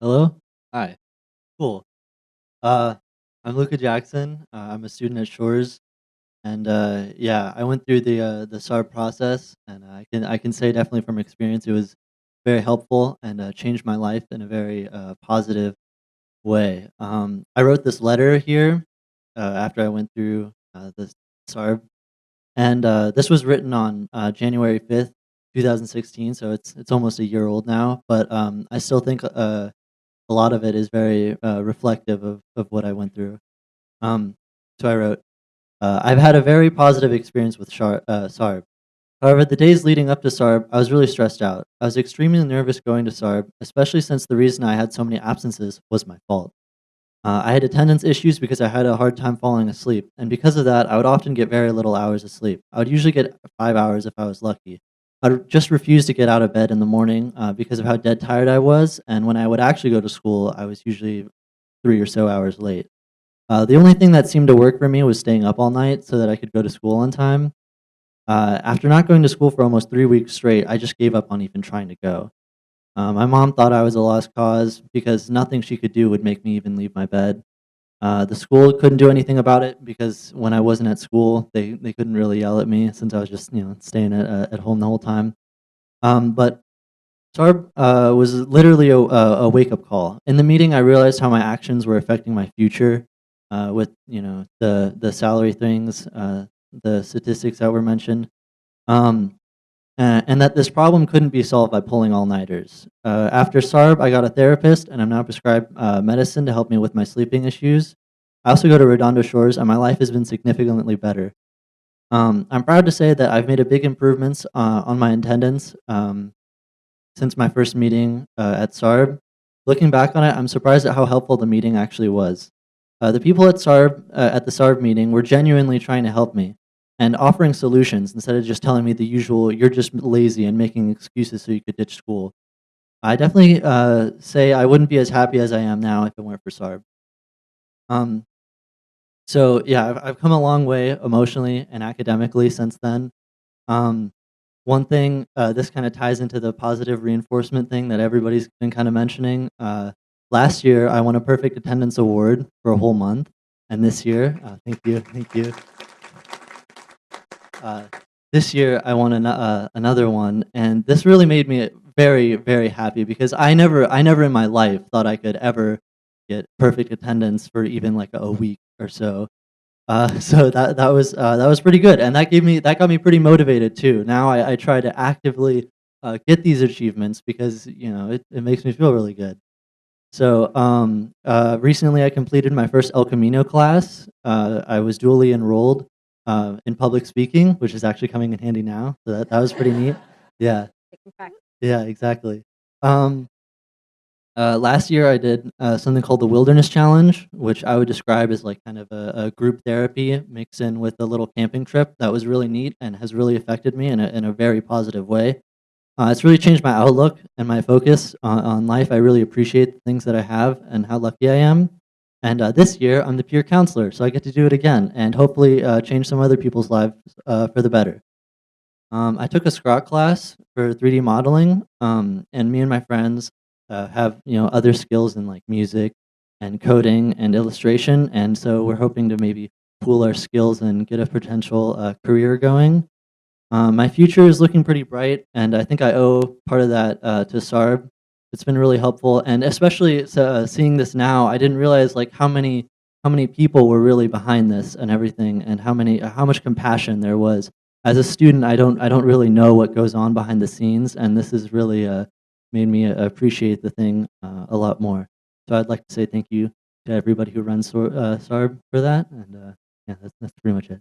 Hello? Hi. Cool. Uh, I'm Luca Jackson. I'm a student at Shores, and yeah, I went through the SARB process, and I can say definitely from experience it was very helpful and changed my life in a very positive way. I wrote this letter here after I went through the SARB, and this was written on January 5th, 2016. So it's almost a year old now, but I still think a lot of it is very reflective of what I went through. Um, so I wrote, I've had a very positive experience with SARB. However, the days leading up to SARB, I was really stressed out. I was extremely nervous going to SARB, especially since the reason I had so many absences was my fault. I had attendance issues because I had a hard time falling asleep, and because of that, I would often get very little hours of sleep. I would usually get 5 hours if I was lucky. I'd just refuse to get out of bed in the morning because of how dead tired I was, and when I would actually go to school, I was usually 3 or so hours late. The only thing that seemed to work for me was staying up all night so that I could go to school on time. After not going to school for almost 3 weeks straight, I just gave up on even trying to go. My mom thought I was a lost cause because nothing she could do would make me even leave my bed. The school couldn't do anything about it because when I wasn't at school, they couldn't really yell at me since I was just staying at home the whole time. But SARB was literally a wake up call. In the meeting, I realized how my actions were affecting my future with the salary things, the statistics that were mentioned. Um, and that this problem couldn't be solved by pulling all-nighters. After SARB, I got a therapist, and I'm now prescribed medicine to help me with my sleeping issues. I also go to Redondo Shores, and my life has been significantly better. I'm proud to say that I've made a big improvements on my attendance since my first meeting at SARB. Looking back on it, I'm surprised at how helpful the meeting actually was. The people at at the SARB meeting were genuinely trying to help me and offering solutions instead of just telling me the usual, you're just lazy and making excuses so you could ditch school. I definitely say I wouldn't be as happy as I am now if it weren't for SARB. Um, so yeah, I've come a long way emotionally and academically since then. Um, One thing, this kind of ties into the positive reinforcement thing that everybody's been kind of mentioning. Last year, I won a perfect attendance award for a whole month, and this year, thank you. Uh, this year, I won another one, and this really made me very, very happy because I never in my life thought I could ever get perfect attendance for even like a week or so. So that was pretty good, and that got me pretty motivated too. Now I try to actively get these achievements because it makes me feel really good. So recently I completed my first El Camino class. I was dually enrolled in public speaking, which is actually coming in handy now. So that was pretty neat. Yeah, yeah, exactly. Um, Last year, I did something called the Wilderness Challenge, which I would describe as like kind of a group therapy mixed in with a little camping trip. That was really neat and has really affected me in a very positive way. It's really changed my outlook and my focus on life. I really appreciate the things that I have and how lucky I am. And this year, I'm the peer counselor, so I get to do it again and hopefully change some other people's lives for the better. I took a Scrot class for 3D modeling, and me and my friends have other skills in like music and coding and illustration, and so we're hoping to maybe pool our skills and get a potential career going. My future is looking pretty bright, and I think I owe part of that to SARB. It's been really helpful, and especially seeing this now, I didn't realize like how many people were really behind this and everything, and how much compassion there was. As a student, I don't really know what goes on behind the scenes, and this has really made me appreciate the thing a lot more. So I'd like to say thank you to everybody who runs SARB for that, and yeah, that's pretty much it.